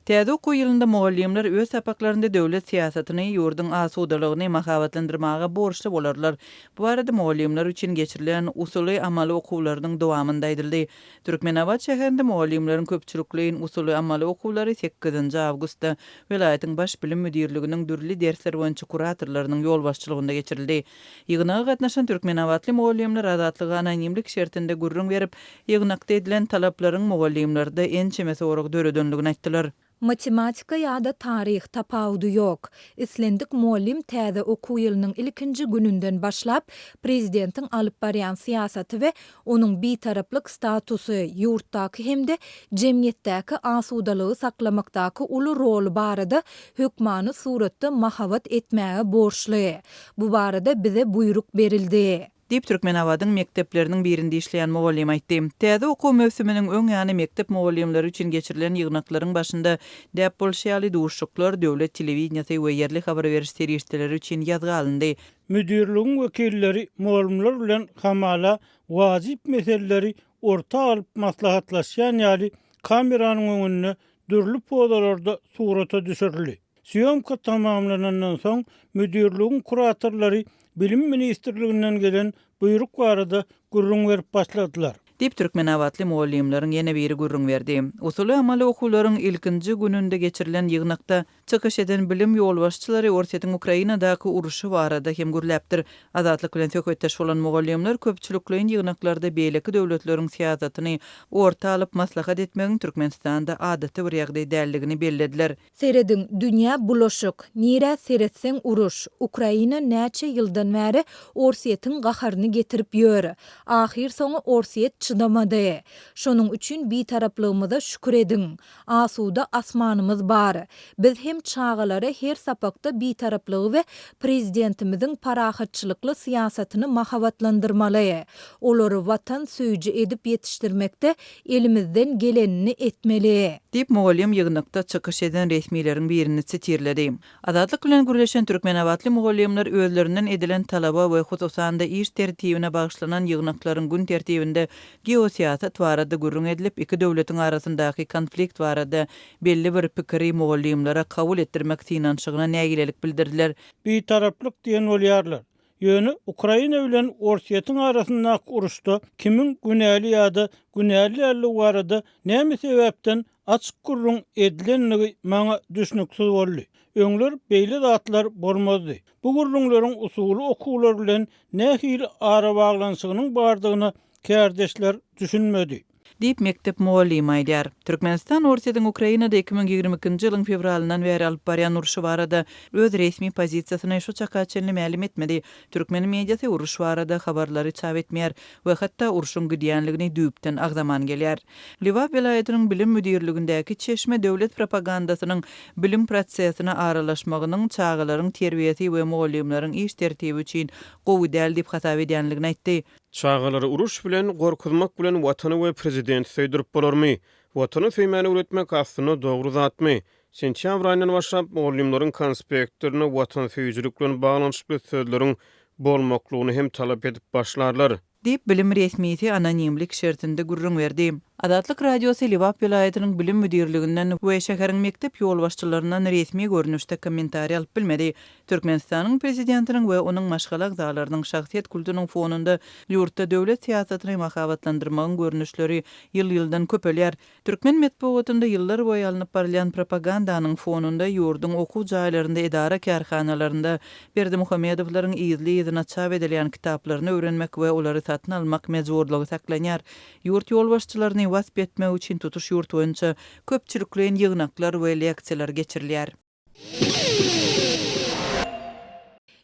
Täze okuw ýylynda mugallimler öz sapaklarynda döwlet siýasatyny, ýurdun asudalygyny mahabatlandyrmaga borçly bolarlar. Bu arada mugallimler üçin geçirilen usuly amaly okuwlarynyň dowamynda aýdyldy. Türkmenabad şäherinde mugallimleriň köpçülikliğin usuly amaly okuwlary 8 awgustda welaýatyň baş bilim müdirliginiň dürli dersler boýunça kuratorlarynyň ýol başçylygynda geçirildi. Ýygynaga gatnaşan Türkmenabadly mugallimler azatlygy anonimlik şertinde gurrun berip, ýygnakda edilen talaplaryň mugallimlerde ençeme sorag döredönligini aýtdylar. Matematika ýa-da tarih tapawudy ýok. İslendik muallim täze okuw ýylynyň ilkinji gününden başlap prezidentiň alyp barýan siýasaty we onuň bitaraplyk statusy ýurtdaky hemde jemgyýetdäki asudalygy saklamakdaky uly rol barada hökmany suratda mahabat etmäge borçly. Bu barada bize buyruk berildi. Dip Türkmenabadyň mekdepleriniň birinde işleýän mugallim aýtdy. Täze okuw mövsüminiň öň ýany mektep mugallimleri üçin geçirilen ýygnaklaryň başynda däp bolşýaly duşuklar, döwlet telewizionýasy we ýerli habar beriş serişdeleri üçin ýazga alyndy. Müdirligiň wekilleri mugallimler bilen hamala wajyp meseleleri orta alyp maslahatlaşýan ýaly kameranyň öňünde dürli podalarda surata düşürildi. Syýomka tamamlanandan soň müdirligiň kuratorlary Bilim Ministrliginden gelen buyruk barada gurrun berip başladylar. Dip Türkmenabadly mugallimleriň ýene biri gurrun berdi. Usuly amaly okuwlaryň ilkinji gününde geçirilen ýygnakda çykyş eden bilim ýolbaşçylary Orsiýetiň Ukrainadaky uruşy barada hem gürläpdir. Azatlyk bilen söhbetdeş bolan mugallimler köpçülikliň ýygnaklarda beýleki döwletleriň siýasatyny orta alyp maslahat etmegiň Türkmenistanda adaty bir ýagdaý däldigini bellediler. Seredin dünýä bulaşyk, nire seretseň uruş. Ukraina näçe ýyldan bäri Orsiýetiň gaharyny getirip ýöre. Ahir soňy Orsiýet çydamady. Şonuň üçin bitaraplygymyza şükür edin. Asuda asmanymyz bar. Biz hem çağalary her sapakda bitaraplygy we prezidentimiziň parahatçylykly siýasatyny mahabatlandyrmaly. Olary watan söýji edip ýetişdirmekde elimizden gelenini etmeli. Dip mugallim ýygnakda çykyş eden resmiýleriň birini sitirledi. Azatlyk bilen gürleşen Türkmenabadly mugallimler özlerinden edilen talaba we hususanda iş tertibine bagyşlanan ýygnaklaryň gün tertibinde geosiýasat barada gurrun edilip iki döwletiň arasyndaky konflikt barada belli bir pikiri mugallimlere kabul etdirmek synanşygyna nägilelik bildirdiler. Bitaraplyk diýen bolýarlar. Ýöne Ukraina bilen Orsiýetiň arasyndaky uruşda kimin günäli ýa-da günäli ýerli barada näme sebäpden açyk gurrun edilenligi maňa düşnüksiz boldy. Öňler beýle zatlar bolmazdy. Bu gurrunlaryň usuly okuwlar bilen nähili ara baglanşygynyň bardygyny kärdeşler düşünmedi. Dip mektep mugallim aýdýar. Türkmenistan Orsiýetiň Ukrainada 2022-nji ýylyň fevralyndan beri alyp barýan uruşy barada öz resmi pozisiýasyny şu çaka çenli mälim etmedi. Türkmen mediýasy uruş barada habarlary çap etmeýär we hatda uruşyň gidýänligini düýpden agzaman gelýär. Liwa welaýatynyň bilim müdirligindäki Çeşme döwlet propagandasynyň bilim prosesine aralaşmagynyň çağalaryň terbiýeti we mugallimleriň iş tertibi üçin gowy däl diýip hasap edýänligini aýtdy. Çağalary uruş bilen gorkuzmak bilen watany we prezident söýdirip bolarmy? Watany söýmäni öwretmek aslynda dogry zatmy? Sentýabr aýyndan başlap mugallimleriň konspektlerini watan söýüjülük bilen baglanyşly sözleriň bolmaklygyny hem talap edip başlarlar. Dip bilim resmiýeti anonimlik şertinde gurrun berdi. Adatlyk radiosy Liwap welaýatynyň bilim müdirliginden we şäheriň mektep ýolbaşçylaryndan resmi görnüşde kommentariýa alyp bilmedi. Türkmenistanyň prezidentiniň we onuň maşgalak zalarynyň şahsiýet kulturynyň fonunda ýurtda döwlet siýasatyny mahabatlandyrmagyň görnüşleri ýyl-ýyldan köpelýär. Türkmen medeniýetinde ýyllar boýy alınıp barýan propagandanyň fonunda ýurdun okuw jaýlarynda, edara kärhanalarynda Berdimuhammedowylaryň ýyzly çap edilen kitaplaryny öwrenmek we olary satyn almak mejburlygy saklanýar. Ýurt ýolbaşçylaryny wasp etmek üçin tutuş ýurt boýunça köpçülikliň ýygnaklar we leksiýalar geçirilýär.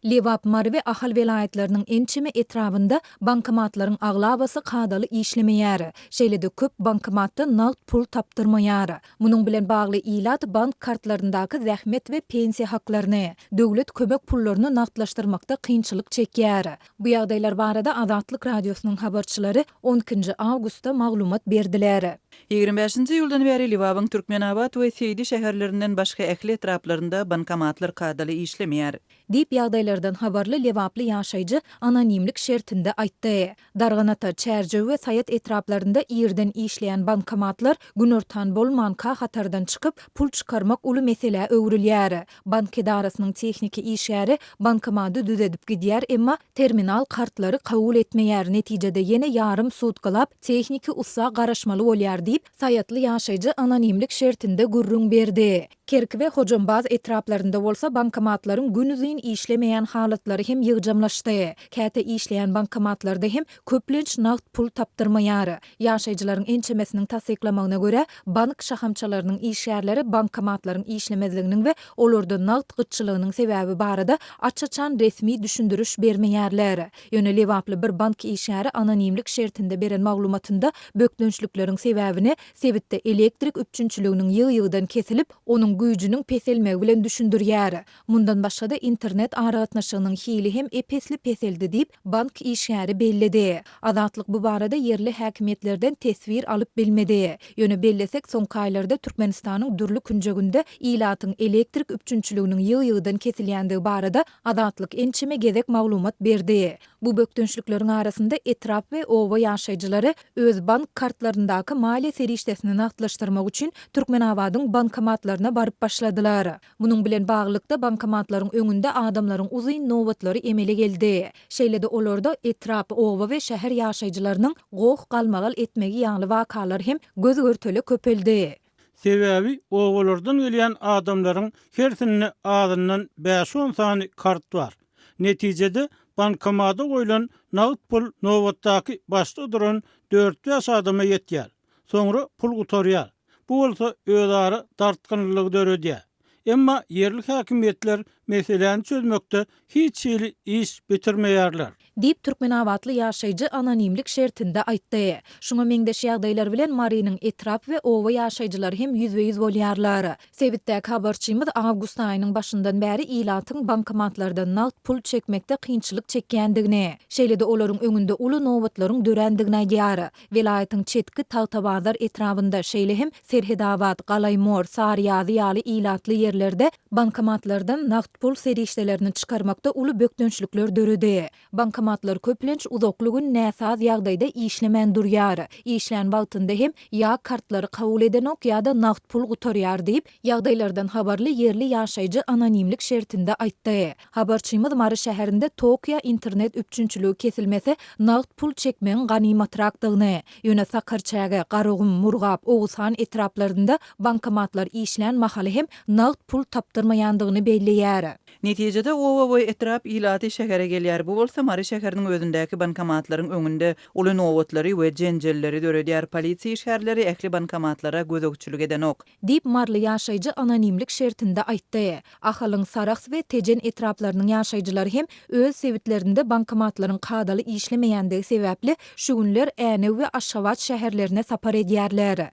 Liwap Marwe ahal velayetlerinin ençime etrafında bankomatların aglabası kadalı işlemeýär. Şeýlede köp bankomatda nagd pul tapdyrmaýar. Munun bilen bagly ilat bank kartlaryndaky zähmet we pensiýa haklaryny, döwlet kömek pullaryny nagdlaşdyrmakda kynçylyk çekýär. Bu ýagdaýlar barada Azatlyk radiosynyň habarçylary 12-nji awgustda maglumat berdiler. 25-nji ýyldan beri Liwabyň Türkmenabad we Seydi şäherlerinden başga ähli etraplarynda bankomatlar kadaly işlemeýär. Dip ýagdaýlardan habarly Lewaply ýaşaýjy anonimlik şertinde aýtdy. Darganata, Çärje we Saýat etraplarynda ýerden işleýän bankomatlar günortan bolmanka hatardan çykyp pul çykarmak uly mesele öwrülýär. Bank idarasynyň tehniki işgäri bankomaty düzedip gidýär, emma terminal kartlary kabul etmeýär. Netijede ýene ýarym sutkalap tehniki ussa garaşmaly bolýar diýip Saýatly ýaşaýjy anonimlik şertinde gurrun berdi. Kerk we Hojombaz etraplarynda bolsa bankomatlaryň günüzin işlemeýän halatlary hem ýygjamlaşdy. Käte işleýän bankomatlarda hem köplenç nagd pul tapdyrmaýar. Ýaşaýjylaryň ençemesiniň tasdiklamagyna görä, bank şahamçalarynyň işgärleri bankomatlaryň işlemezliginiň we olarda nagd gytçylygynyň sebäbi barada açaçan resmi düşündürüş bermeýärler. Ýöne Lewaply bir bank işgäri anonimlik şertinde beren maglumatynda bökdünçlikleriň sebäbini sebitde elektrik üçünçüliginiň ýygy-ýygydan kesilip, onuň güýjüniň peselmegi bilen düşündürýär. Mundan başga da internet aragatnaşygynyň hili hem epesli peseldi diýip bank işgäri belledi. Azatlyk bu barada yerli häkimetlerden tesvir alyp bilmedi. Ýöne bellesek soňky aýlarda Türkmenistanyň dürli künjeginde ilatyň elektrik üçünçüliginiň ýygy-ýygydan kesilýändigi barada Azatlyk ençeme gezek maglumat berdi. Bu bökdünçlikleriň arasynda etrap we owa ýaşaýjylary öz bank kartlaryndaky maliýe serişdesini nagtlaşdyrmak üçin Türkmenabadyň bankomatlaryna baryp başladylar. Munyň bilen baglykda bankomatlaryň öňünde adamlaryň uzyn nowatlary emele geldi. Şeýlede olarda etrap, owa we şäher ýaşaýjylarynyň goh galmagal etmegi ýaly wakalar hem göz görteli köpeldi. Sebäbi owalardan gelýän adamlaryň hersine ağzyndan 5-10 sany kart bar. Netijede bankomata goýulan nagd pul nowatdaky başda duran 4-5 adama ýetýär. Soňra pul gutarýar. Bu bolsa özara dartgynlygy döredýär. Emma yerli häkimetler meseleni çözmekde hiç iş bitirmeýärler. Dip Türkmenabatly ýaşaýjy anonimlik şertinde aýtdy. Şuňa meňdeş ýagdaýlar bilen Marynyň etrap we owa ýaşaýjylary hem ýüzbe-ýüz bolýarlar. Sebitdäki habarçymyz awgust aýynyň başyndan bäri ilatyň bankomatlardan nagd pul çekmekde kynçylyk çekýändigini, şeýlede olaryň öňünde uly nowatlaryň dörendigini aýdýar. Welaýatyň çetki Tawtabazar etrabynda şeýle hem Serhedabad, Galaýmor, Sarýazy ýaly ilatly ýerlerde bankomatlardan nagd pul serişdelerini çykarmakda uly bökdünçlikler döredi. Bankomatlar köplenç uzaklygyň näsaz ýagdaýda işlemän durýar. İşlän wagtynda hem ýa kartlary kabul edenok ýa-da nagd pul gutarýar diýip ýagdaýlardan habarly yerli ýaşaýjy anonimlik şertinde aýtdy. Habarçymyz Mary şäherinde Tokyo internet üçünçüligi kesilmese nagd pul çekmeň ganymatrakdygyny, ýöne Sakarçaga, Garogum, Murgap, Oğuzhan etraplarynda bankomatlar işlän mahaly hem nagd pul tapdyrmaýandygyny belleýär. Netijede owa we etrap ilaty şähere gelýär. Bu bolsa Mary şäheriniň özündäki bankomatlaryň öňünde uly nowatlary we jenjelleri döredýär. Polisiýa işgärleri ähli bankomatlara gözegçilik edenok. Dip Marly ýaşaýjy anonimlik şertinde aýtdy. Ahalyň Sarax we Tejen etraplarynyň ýaşaýjylary hem öz sebitlerinde bankomatlaryň kadaly işlemeýändigi sebäpli şu günler Äne we Aşgabat şäherlerine sapar edýärler.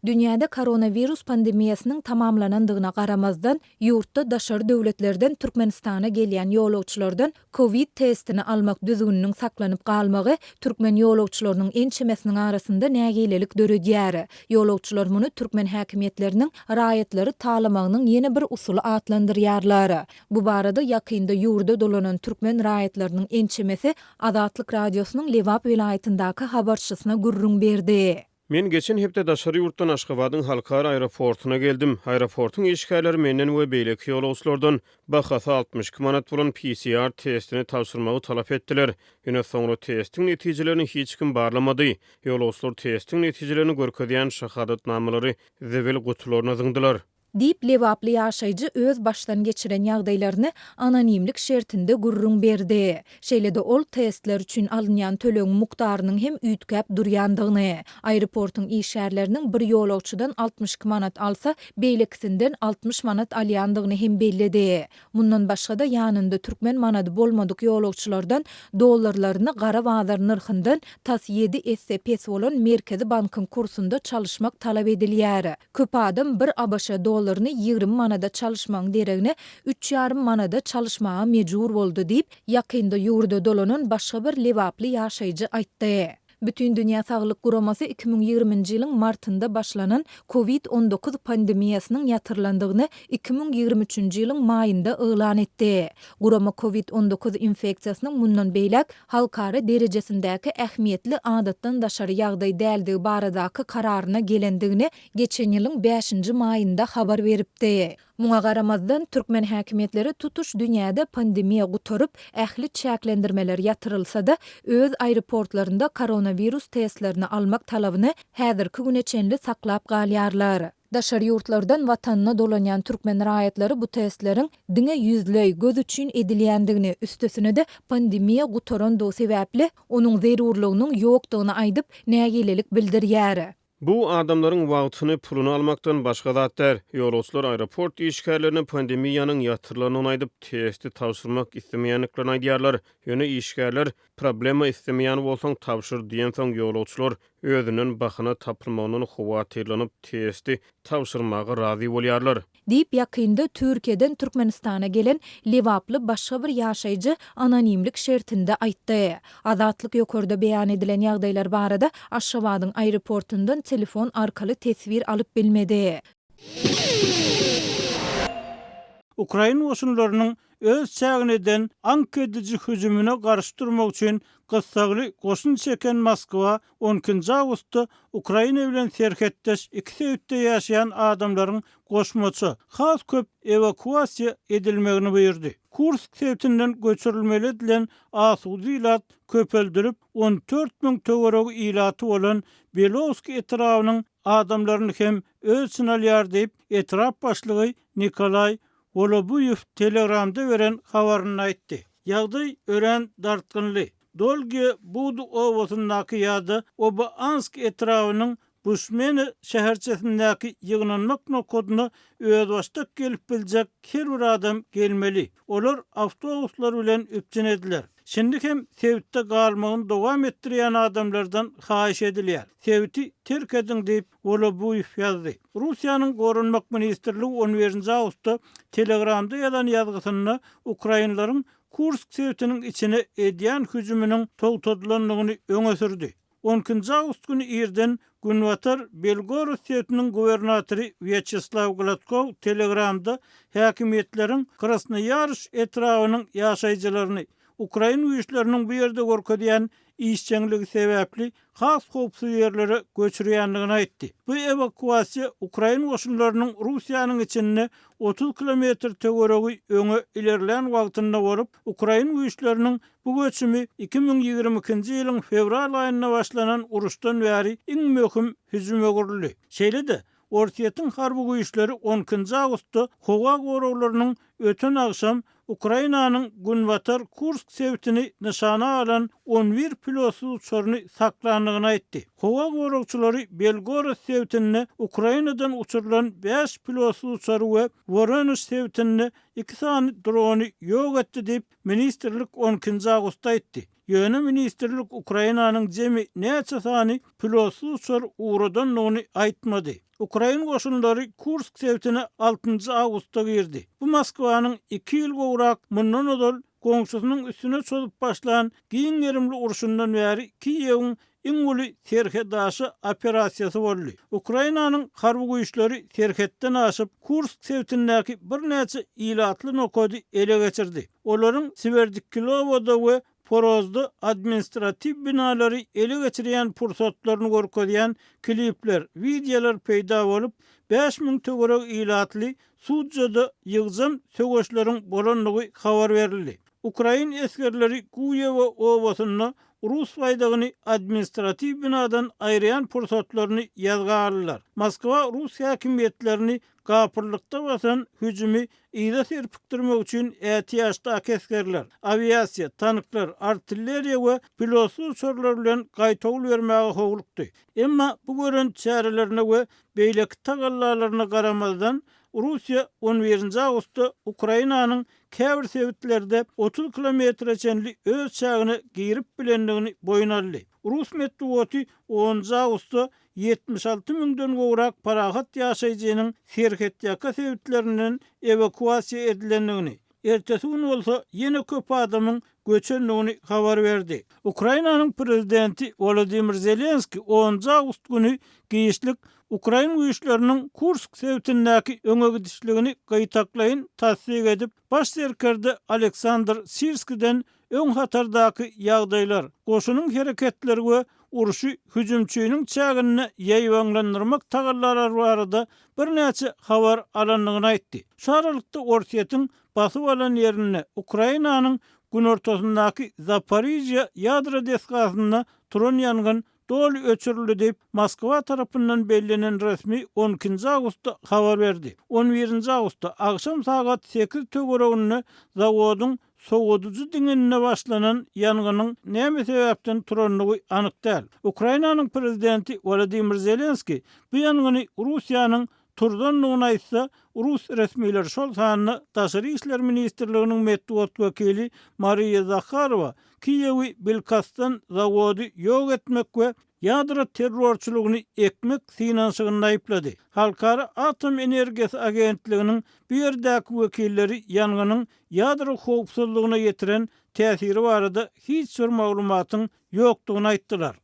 Dünyada koronavirus pandemiýasynyň tamamlanandygyna garamazdan ýurtda daşary döwletlerden Türkmenistana gelýän ýolagçylardan Covid testini almak düzgüniniň saklanyp galmagy türkmen ýolagçylarynyň ençemesiniň arasynda nägilelik döredýär. Ýolagçylar muny türkmen häkimetleriniň raýatlary talamagynyň ýene bir usuly atlandyrýarlar. Bu barada ýakynda ýurda dolanan türkmen raýatlarynyň ençemesi Azatlyk radiosynyň Lewap welaýatyndaky habarçysyna gurrun berdi. Men geçen hepde daşary ýurtdan Aşgabatyň halkara aeroportuna geldim. Aeroportyň işgärleri menden we beýleki ýolagçylardan bahasy 62 manat bolan PCR testini tapşyrmagy talap etdiler. Ýöne soňra testiň netijelerini hiç kim barlamady. Ýolagçylar testiň netijelerini görkezýän şahadatnamalary zewel gutularyna zyňdylar. Dip Lewaply ýaşaýjy öz başdan geçiren ýagdaýlaryny anonimlik şertinde gurrun berdi. Şeýlede ol testler üçin alynýan töleň mukdarynyň hem üýtgäp durýandygyny, aeroportyň işgärleriniň bir ýolagçydan 62 manat alsa, beýlekisinden 60 manat alýandygyny hem belledi. Mundan başga da ýanynda türkmen manady bolmadyk ýolagçylardan dollarlaryny gara bazar nyrkyndan tas 7 SP bolan Merkezi bankyň kursunda çalışmak talap edilýär. Köp adam bir ABŞ dollaryny 20 manada çalışmaň deregine 3,5 manada çalışmağa mejbur boldy diýip ýakynda ýurda dolanan başga bir Lewaply ýaşaýjy aýtdy. Bütün Dünya Sağlık Guraması 2020-nji ýylyň martynda başlanan COVID-19 pandemiýasynyň ýatyrlandygyny 2023-nji ýylyň maýynda elan etdi. Gurama COVID-19 infeksiýasynyň mundan beýlek halkary derejesindäki ähmiýetli adatdan daşary ýagdaý däldigi baradaky kararyna gelendigini geçen ýylyň 5-nji maýynda habar beripdi. Muňa garamazdan Türkmen häkimetleri tutuş dünýäde pandemiýa gutorup ähli çäklendirmeler ýatyrylsa-da öz aeroportlarynda koronavirus testlerini almak talabyny häzirki güneçenli saklap galýarlar. Daşary ýurtlardan watanyna dolanýan türkmen raýatlary bu testleriň diňe ýüzlöý göz üçin edilýändigini üstesine de pandemiýa gutoran do sebäpli onuň zerurlygynyň ýokdugyny aýdyp nägelelik bildirýär. Bu adamların wagtyny pulunu almaktan başga zatlar. Ýolçylar aeroport işgärlerini pandemiýanyň ýatyrlanyny aýdyp testi tapşyrmak istemýänliklerini aýdýarlar. Ýöne işgärler problema istemýän bolsaň tapşyr diýen soň ýolçylar özünün bahyna tapylmagyny howatyrlanyp testi tapşyrmagy razy bolýarlar. Diýip ýakynda Türkiýeden Türkmenistana gelen Lewaply başga bir ýaşaýjy anonimlik şertinde aýtdy. Azatlyk ýokarda beýan edilen ýagdaýlar barada Aşgabatyň aeroportundan telefon arkaly tesbir alyp bilmedi. Ukraina goşunlarynyň öz çägininden ankedici hüjümüne garşy durmak üçin gyssagly goşun çeken Moskwa 12-nji awgustda Ukraina bilen serhetdeş iki sebäpde ýaşaýan adamlaryň goşmaçy has köp evakuasiýa edilmegini buyurdy. Kursk sebätinden göçürilmeli edilen asudy ilat köpeldirip 14.000 töweregi ilaty bolan Belovsk etrawynyň adamlaryny hem öz synalýar diýip etrap başlygy Nikolay Volobuyev Telegramda veren habaryny aýtdy. Ýagdaý ören dartgynly. Dolge Budu owasyndaky ýa-da Obansk etrawynyň Bushmeni şäherçesindäki ýygnanmak nokodyny öz başda gelip biljek her bir adam gelmeli. Olar awtobuslar bilen üpjenediler. Şimdi hem Sevit'te galmagyny dowam etdirýän adamlardan haýyş edilýär. Sevit'i terk edin diýip Volobuyev ýazdy. Russiýanyň Gorunmak ministrligi 11-nji awgustda Telegramda ýazan ýazgysyny Ukrainalaryň Kursk Sevitiniň içine edýän hüjüminiň togtadylanlygyny öňe sürdi. 12-nji awgust güni irden Günwatar Belgorod Sevitiniň gubernatory Vyacheslav Gladkov Telegramda häkimetleriň Krasnoyarsk etrawynyň ýaşaýjylaryny Ukraina güýçleriniň bu ýerde gorkadýan işçänligi sebäpli has howpsuz ýerlere göçürýändigini aýtdy. Bu evakuasiýa Ukraina goşunlarynyň Russiýanyň içinde 30 kilometr töweregi öňe ilerleýän wagtynda bolup, Ukraina güýçleriniň bu göçümi 2022-nji ýylyň fevral aýynda başlanan uruşdan bäri iň möhüm hüjüme gurildi. Şeýle-de Ortiýetiň harby güýçleri 12-nji awgustda howa goraglarynyň öten agşam Ukrainanyň Günwatar Kursk Sevitini nişana alan 11 pilotsuz uçaryny saklandygyny aýtdy. Howa goragçylary Belgorod Sevitini Ukrainadan uçurulan 5 pilotsuz uçary we Voronezh Sevitini 2 sany drony ýok etdi diýip ministrlik 12-nji awgustda aýtdy. Ýöne ministrlik Ukrainanyň jemi näçe sany pilotsuz uçar uğradanlygyny aýtmady. Ukraina goşunlary Kursk Sevitini 6-njy awgustda girdi. Bu Moskwanyň 2 ýyl gowrak mundan odal goňşusynyň üstüne çöküp başlayan giň ýerimli uruşundan bäri Kiýewiň iň uly serhetdaşy operasiýasy boldy. Ukrainanyň harby güýçleri serhetden aşyp Kursk Sevitindäki bir näçe ilatly nokody ele geçirdi. Olaryň Sverdiklowoda we Porozda administrativ binalary ele geçirýän pursatlaryny görkezýän klipler, videolar peýda bolup 5000 töwerek ilatly Sudjada ýygzam sögeşleriň bolanlygy habar berildi. Ukraina eskerleri Guyewa owasyny Rus faýdagyny administrativ binadan aýryan pursatlaryny ýazga aldylar. Moskwa Rus häkimetlerini gapyrlykda basan hüjümi ýa-da serpikdirmek üçin ätiýaşda eskerler, aviasiýa, tanklar, artilleriýa we pilotsuz uçarlar bilen gaýtawl bermäge howlukdy. Emma bu görün çärelerine we beýleki tagallalaryna garamazdan Russiýa 11-nji awgustda Ukrainanyň käbir sevitlerde 30 kilometreçenli öz çägini girip bilendigini boyun aldy. Rus medeniýeti 10-njy awgustda 76 miňden gowrak parahat ýaşaýjynyň serhetdäki sevitlerinden evakuasiýa edilendigini, ertesi gün bolsa ýene köp adamyň göçenligini habar berdi. Ukrainanyň prezidenti Volodymyr Zelenski 10 awgust güni giýişlik Ukraina güýçleriniň Kursk sewtindäki öňe gidişligini gaýtaklaýyn tasdik edip, baş serkerde Aleksandr Sirski'den öň hatardaky ýagdaýlar, goşunyň hereketleri we uruşy hüjümçüýüniň çägine ýaýwanlandyrmak tagallary barada birnäçe habar alanlygyny aýtdy. Şu aralykda Orsiýetyň basyp alan ýerine Ukrainanyň gün ortasyndaky Zaporizhia ýadro deskasyna turan ýangyn dol öçürildi deyip Moskwa tarapyndan bellenen resmi 12 awgustda habar berdi. 11 awgustda akşam saat 8 töwereginde zawodyň soğuducu diňine başlanan ýanganyň näme sebäpden turanlygy anyk däl. Ukrainanyň prezidenti Volodymyr Zelenski bu ýangany Russiýanyň turdanlygyny aýtsa, Rus resmiýetleri şol sanyny Taşary işler ministrliginiň medeniýet wekili Mariya Zakharova Kiýewi Belkastan zawody ýok etmek we ýadro terrorçylygyny ekmek finansygyny aýplady. Halkara Atom Energiýasy agentliginiň bu ýerdäki wekilleri ýanganyň ýadro howpsuzlygyna ýetiren täsiri barada hiç bir maglumatyň ýokdugyny aýtdylar.